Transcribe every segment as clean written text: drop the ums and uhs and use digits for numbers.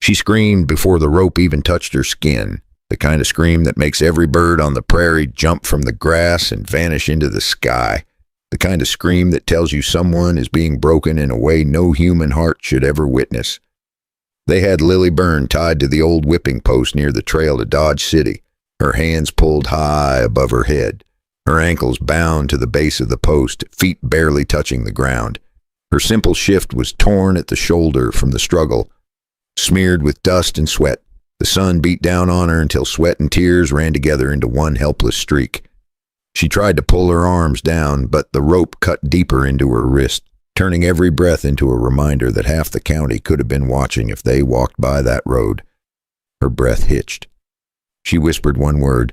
She screamed before the rope even touched her skin, the kind of scream that makes every bird on the prairie jump from the grass and vanish into the sky, the kind of scream that tells you someone is being broken in a way no human heart should ever witness. They had Lily Byrne tied to the old whipping post near the trail to Dodge City, her hands pulled high above her head, her ankles bound to the base of the post, feet barely touching the ground. Her simple shift was torn at the shoulder from the struggle, smeared with dust and sweat. The sun beat down on her until sweat and tears ran together into one helpless streak. She tried to pull her arms down, but the rope cut deeper into her wrist, turning every breath into a reminder that half the county could have been watching if they walked by that road. Her breath hitched. She whispered one word,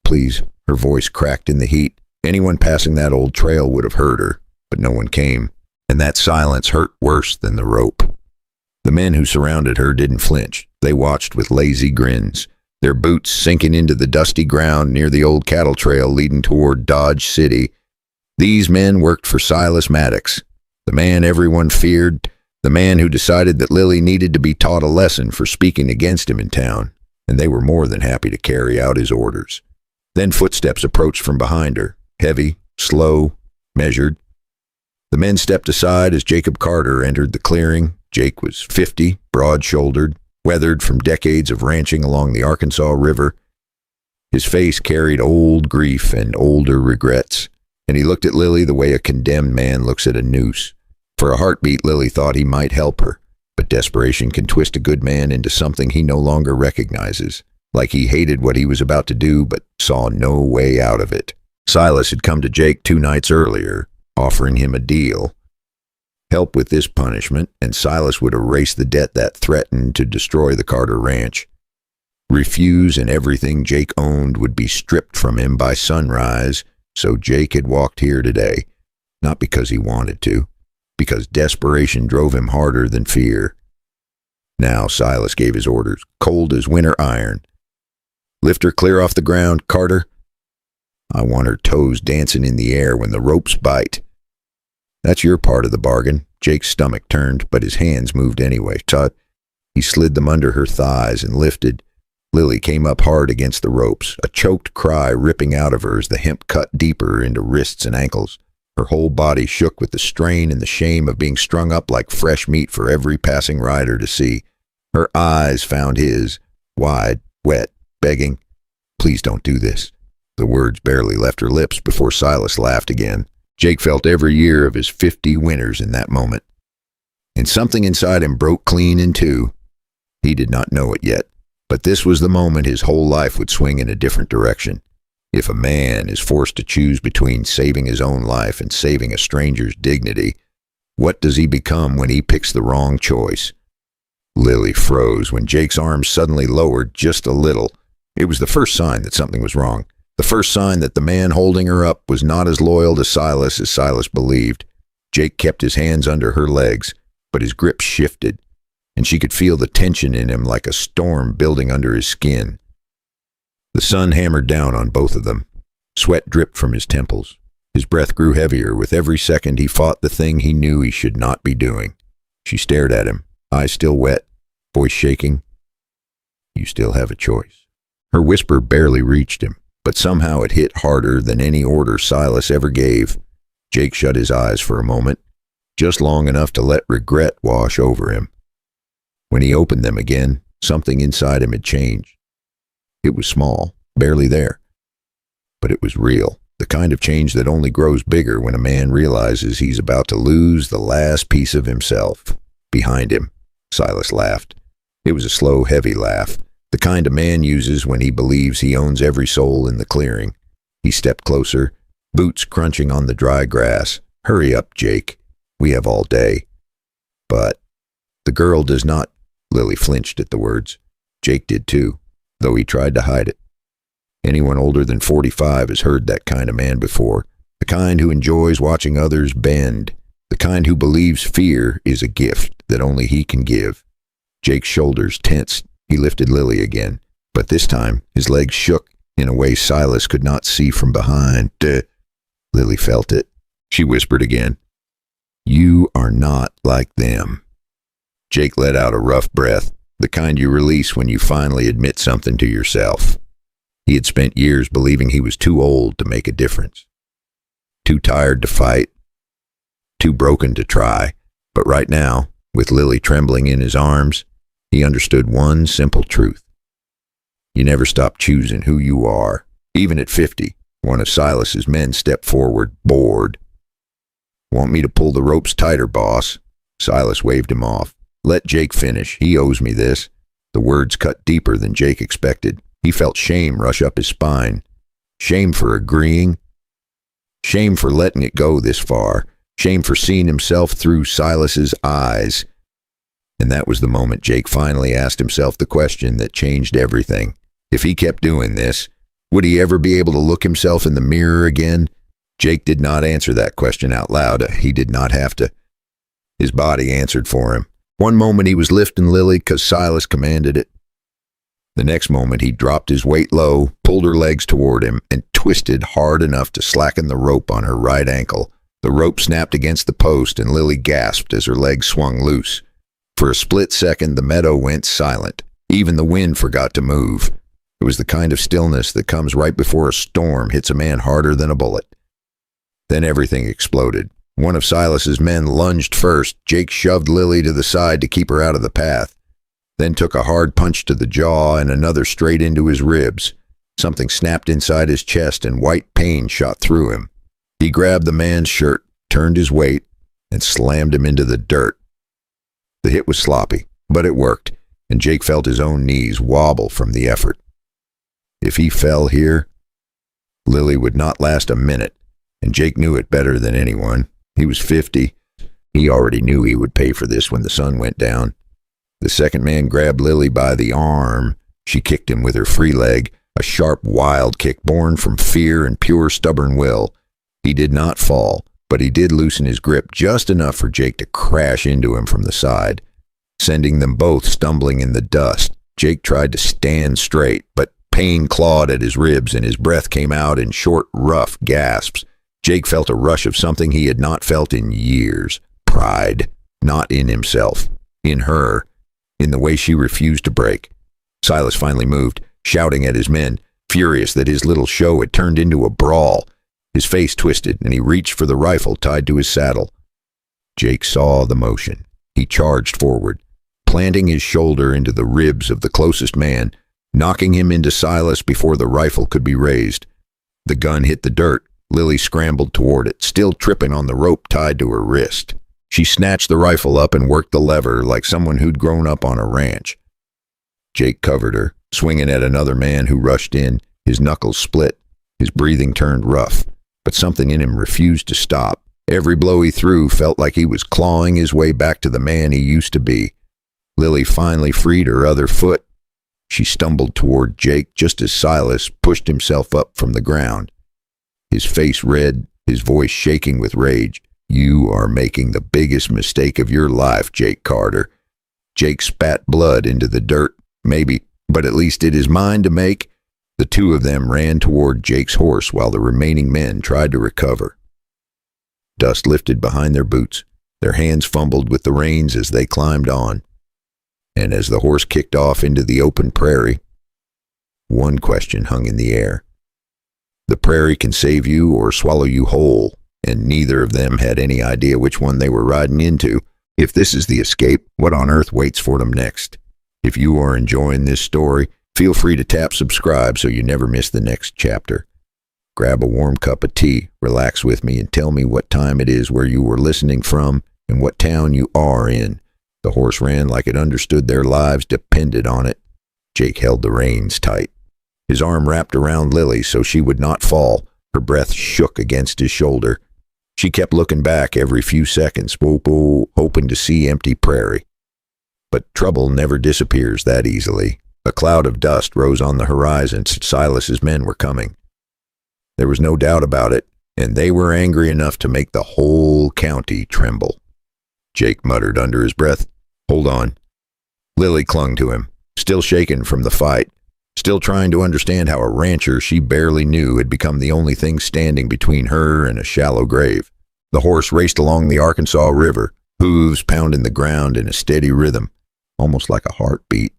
"Please." Her voice cracked in the heat. Anyone passing that old trail would have heard her, but no one came, and that silence hurt worse than the rope. The men who surrounded her didn't flinch. They watched with lazy grins, their boots sinking into the dusty ground near the old cattle trail leading toward Dodge City. These men worked for Silas Maddox, the man everyone feared, the man who decided that Lily needed to be taught a lesson for speaking against him in town, and they were more than happy to carry out his orders. Then footsteps approached from behind her, heavy, slow, measured. The men stepped aside as Jacob Carter entered the clearing. Jake was 50, broad-shouldered, weathered from decades of ranching along the Arkansas River. His face carried old grief and older regrets, and he looked at Lily the way a condemned man looks at a noose. For a heartbeat, Lily thought he might help her, but desperation can twist a good man into something he no longer recognizes, like he hated what he was about to do but saw no way out of it. Silas had come to Jake 2 nights earlier, offering him a deal. Help with this punishment, and Silas would erase the debt that threatened to destroy the Carter Ranch. Refuse, and everything Jake owned would be stripped from him by sunrise, so Jake had walked here today, not because he wanted to, because desperation drove him harder than fear. Now Silas gave his orders, cold as winter iron. "Lift her clear off the ground, Carter. I want her toes dancing in the air when the ropes bite." "That's your part of the bargain." Jake's stomach turned, but his hands moved anyway. He slid them under her thighs and lifted. Lily came up hard against the ropes, a choked cry ripping out of her as the hemp cut deeper into wrists and ankles. Her whole body shook with the strain and the shame of being strung up like fresh meat for every passing rider to see. Her eyes found his, wide, wet, begging, "Please don't do this." The words barely left her lips before Silas laughed again. Jake felt every year of his 50 winters in that moment. And something inside him broke clean in two. He did not know it yet, but this was the moment his whole life would swing in a different direction. If a man is forced to choose between saving his own life and saving a stranger's dignity, what does he become when he picks the wrong choice? Lily froze when Jake's arms suddenly lowered just a little. It was the first sign that something was wrong. The first sign that the man holding her up was not as loyal to Silas as Silas believed. Jake kept his hands under her legs, but his grip shifted, and she could feel the tension in him like a storm building under his skin. The sun hammered down on both of them. Sweat dripped from his temples. His breath grew heavier with every second he fought the thing he knew he should not be doing. She stared at him, eyes still wet, voice shaking. "You still have a choice." Her whisper barely reached him, but somehow it hit harder than any order Silas ever gave. Jake shut his eyes for a moment, just long enough to let regret wash over him. When he opened them again, something inside him had changed. It was small, barely there, but it was real, the kind of change that only grows bigger when a man realizes he's about to lose the last piece of himself. Behind him, Silas laughed. It was a slow, heavy laugh, the kind a man uses when he believes he owns every soul in the clearing. He stepped closer, boots crunching on the dry grass. "Hurry up, Jake. We have all day." "But the girl does not." Lily flinched at the words. Jake did too, though he tried to hide it. Anyone older than 45 has heard that kind of man before, the kind who enjoys watching others bend, the kind who believes fear is a gift that only he can give. Jake's shoulders tensed. He lifted Lily again, but this time his legs shook in a way Silas could not see from behind. Lily felt it. She whispered again, "You are not like them." Jake let out a rough breath. the kind you release when you finally admit something to yourself. He had spent years believing he was too old to make a difference, too tired to fight, too broken to try. But right now, with Lily trembling in his arms, he understood one simple truth. You never stop choosing who you are. Even at 50, one of Silas's men stepped forward, bored. "Want me to pull the ropes tighter, boss?" Silas waved him off. "Let Jake finish. He owes me this." The words cut deeper than Jake expected. He felt shame rush up his spine. Shame for agreeing. Shame for letting it go this far. Shame for seeing himself through Silas's eyes. And that was the moment Jake finally asked himself the question that changed everything. If he kept doing this, would he ever be able to look himself in the mirror again? Jake did not answer that question out loud. He did not have to. His body answered for him. One moment he was lifting Lily because Silas commanded it. The next moment he dropped his weight low, pulled her legs toward him, and twisted hard enough to slacken the rope on her right ankle. The rope snapped against the post, and Lily gasped as her legs swung loose. For a split second, the meadow went silent. Even the wind forgot to move. It was the kind of stillness that comes right before a storm hits a man harder than a bullet. Then everything exploded. One of Silas's men lunged first. Jake shoved Lily to the side to keep her out of the path, then took a hard punch to the jaw and another straight into his ribs. Something snapped inside his chest and white pain shot through him. He grabbed the man's shirt, turned his weight, and slammed him into the dirt. The hit was sloppy, but it worked, and Jake felt his own knees wobble from the effort. If he fell here, Lily would not last a minute, and Jake knew it better than anyone. He was 50. He already knew he would pay for this when the sun went down. The second man grabbed Lily by the arm. She kicked him with her free leg, a sharp, wild kick born from fear and pure stubborn will. He did not fall, but he did loosen his grip just enough for Jake to crash into him from the side, sending them both stumbling in the dust. Jake tried to stand straight, but pain clawed at his ribs and his breath came out in short, rough gasps. Jake felt a rush of something he had not felt in years. Pride, not in himself, in her, in the way she refused to break. Silas finally moved, shouting at his men, furious that his little show had turned into a brawl. His face twisted, and he reached for the rifle tied to his saddle. Jake saw the motion. He charged forward, planting his shoulder into the ribs of the closest man, knocking him into Silas before the rifle could be raised. The gun hit the dirt. Lily scrambled toward it, still tripping on the rope tied to her wrist. She snatched the rifle up and worked the lever like someone who'd grown up on a ranch. Jake covered her, swinging at another man who rushed in. His knuckles split. His breathing turned rough, but something in him refused to stop. Every blow he threw felt like he was clawing his way back to the man he used to be. Lily finally freed her other foot. She stumbled toward Jake just as Silas pushed himself up from the ground. His face red, his voice shaking with rage. "You are making the biggest mistake of your life, Jake Carter." Jake spat blood into the dirt. Maybe, but at least it is mine to make. The two of them ran toward Jake's horse while the remaining men tried to recover. Dust lifted behind their boots. Their hands fumbled with the reins as they climbed on. And as the horse kicked off into the open prairie, one question hung in the air. The prairie can save you or swallow you whole, and neither of them had any idea which one they were riding into. If this is the escape, what on earth waits for them next? If you are enjoying this story, feel free to tap subscribe so you never miss the next chapter. Grab a warm cup of tea, relax with me, and tell me what time it is where you were listening from and what town you are in. The horse ran like it understood their lives depended on it. Jake held the reins tight. His arm wrapped around Lily so she would not fall. Her breath shook against his shoulder. She kept looking back every few seconds, hoping to see empty prairie. But trouble never disappears that easily. A cloud of dust rose on the horizon. Silas's men were coming. There was no doubt about it, and they were angry enough to make the whole county tremble. Jake muttered under his breath, "Hold on." Lily clung to him, still shaken from the fight, still trying to understand how a rancher she barely knew had become the only thing standing between her and a shallow grave. The horse raced along the Arkansas River, hooves pounding the ground in a steady rhythm, almost like a heartbeat.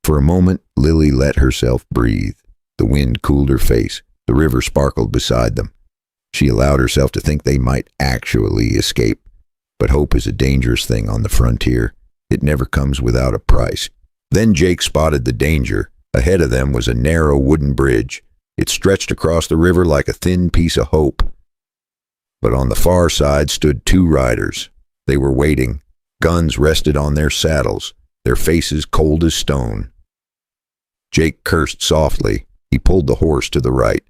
For a moment, Lily let herself breathe. The wind cooled her face. The river sparkled beside them. She allowed herself to think they might actually escape. But hope is a dangerous thing on the frontier. It never comes without a price. Then Jake spotted the danger. Ahead of them was a narrow wooden bridge. It stretched across the river like a thin piece of hope. But on the far side stood two riders. They were waiting. Guns rested on their saddles, their faces cold as stone. Jake cursed softly. He pulled the horse to the right,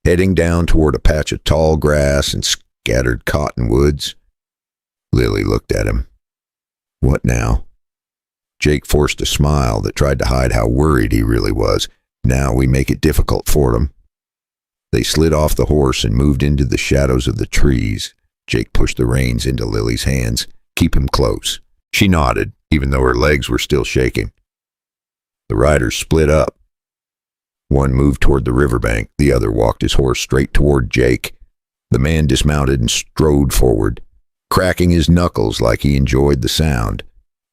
heading down toward a patch of tall grass and scattered cottonwoods. Lily looked at him. What now? Jake forced a smile that tried to hide how worried he really was. Now we make it difficult for them. They slid off the horse and moved into the shadows of the trees. Jake pushed the reins into Lily's hands. Keep him close. She nodded, even though her legs were still shaking. The riders split up. One moved toward the riverbank. The other walked his horse straight toward Jake. The man dismounted and strode forward, cracking his knuckles like he enjoyed the sound.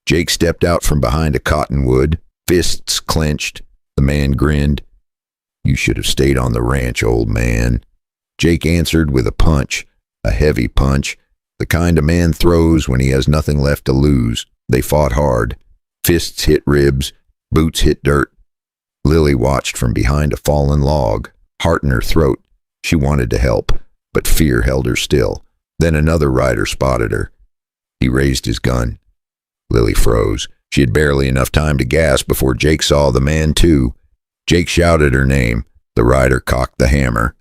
Jake stepped out from behind a cottonwood, fists clenched. The man grinned. You should have stayed on the ranch, old man. Jake answered with a punch, a heavy punch, the kind a man throws when he has nothing left to lose. They fought hard. Fists hit ribs, boots hit dirt. Lily watched from behind a fallen log, heart in her throat. She wanted to help, but fear held her still. Then another rider spotted her. He raised his gun. Lily froze. She had barely enough time to gasp before Jake saw the man too. Jake shouted her name. The rider cocked the hammer.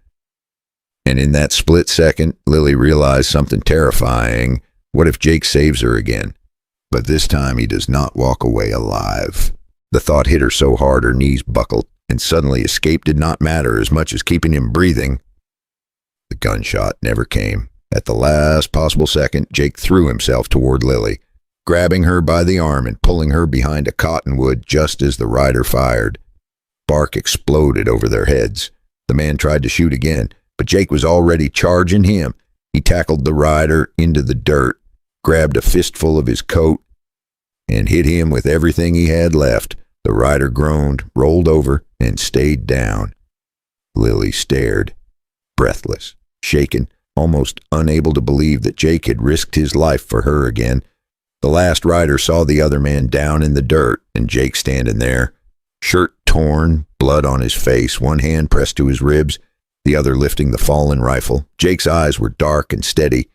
And in that split second, Lily realized something terrifying. What if Jake saves her again? But this time he does not walk away alive. The thought hit her so hard her knees buckled, and suddenly escape did not matter as much as keeping him breathing. The gunshot never came. At the last possible second, Jake threw himself toward Lily, grabbing her by the arm and pulling her behind a cottonwood just as the rider fired. Bark exploded over their heads. The man tried to shoot again, but Jake was already charging him. He tackled the rider into the dirt, grabbed a fistful of his coat, and hit him with everything he had left. The rider groaned, rolled over, and stayed down. Lily stared, breathless, shaken, almost unable to believe that Jake had risked his life for her again. The last rider saw the other man down in the dirt, and Jake standing there, shirt torn, blood on his face, one hand pressed to his ribs, the other lifting the fallen rifle. Jake's eyes were dark and steady,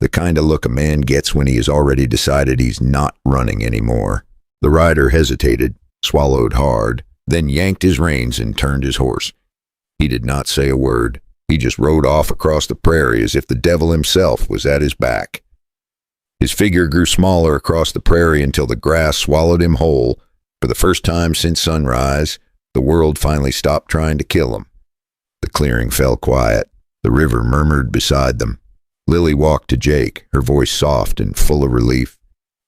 the kind of look a man gets when he has already decided he's not running anymore. The rider hesitated, swallowed hard, then yanked his reins and turned his horse. He did not say a word. He just rode off across the prairie as if the devil himself was at his back. His figure grew smaller across the prairie until the grass swallowed him whole. For the first time since sunrise, the world finally stopped trying to kill him. The clearing fell quiet. The river murmured beside them. Lily walked to Jake, her voice soft and full of relief.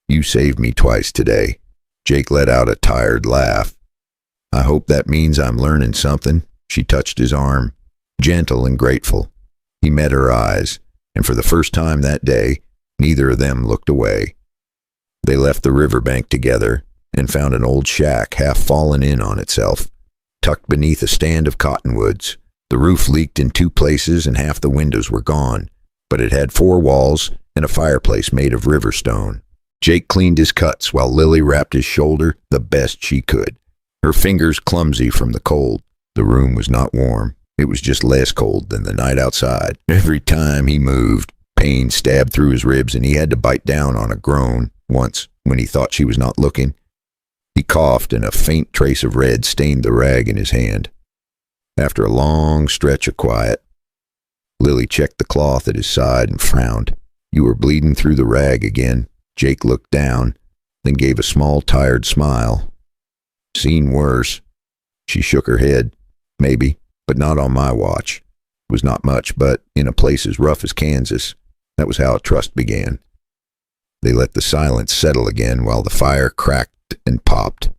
You saved me twice today. Jake let out a tired laugh. I hope that means I'm learning something. She touched his arm, gentle and grateful. He met her eyes, and for the first time that day, neither of them looked away. They left the riverbank together and found an old shack half fallen in on itself, tucked beneath a stand of cottonwoods. The roof leaked in two places and half the windows were gone, but it had 4 walls and a fireplace made of river stone. Jake cleaned his cuts while Lily wrapped his shoulder the best she could, her fingers clumsy from the cold. The room was not warm. It was just less cold than the night outside. Every time he moved, pain stabbed through his ribs and he had to bite down on a groan. Once, when he thought she was not looking, he coughed and a faint trace of red stained the rag in his hand. After a long stretch of quiet, Lily checked the cloth at his side and frowned. You were bleeding through the rag again. Jake looked down, then gave a small, tired smile. Seen worse. She shook her head. Maybe, but not on my watch. It was not much, but in a place as rough as Kansas, that was how a trust began. They let the silence settle again while the fire cracked and popped.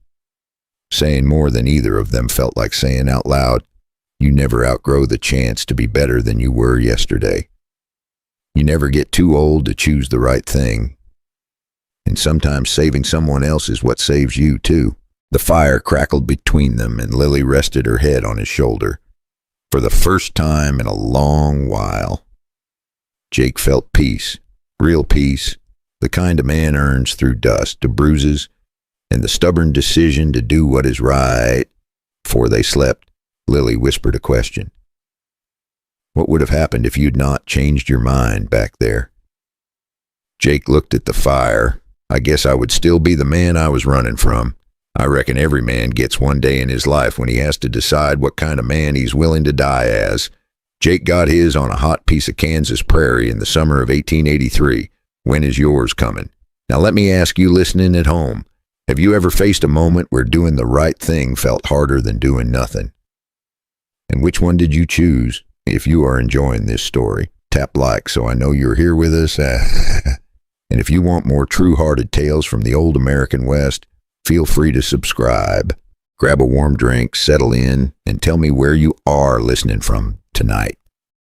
Saying more than either of them felt like saying out loud, you never outgrow the chance to be better than you were yesterday. You never get too old to choose the right thing. And sometimes saving someone else is what saves you, too. The fire crackled between them, and Lily rested her head on his shoulder. For the first time in a long while, Jake felt peace, real peace, the kind a man earns through dust, to bruises, and the stubborn decision to do what is right. Before they slept, Lily whispered a question. What would have happened if you'd not changed your mind back there? Jake looked at the fire. I guess I would still be the man I was running from. I reckon every man gets one day in his life when he has to decide what kind of man he's willing to die as. Jake got his on a hot piece of Kansas prairie in the summer of 1883. When is yours coming? Now let me ask you listening at home, have you ever faced a moment where doing the right thing felt harder than doing nothing? And which one did you choose? If you are enjoying this story, tap like so I know you're here with us. And if you want more true-hearted tales from the old American West, feel free to subscribe. Grab a warm drink, settle in, and tell me where you are listening from tonight.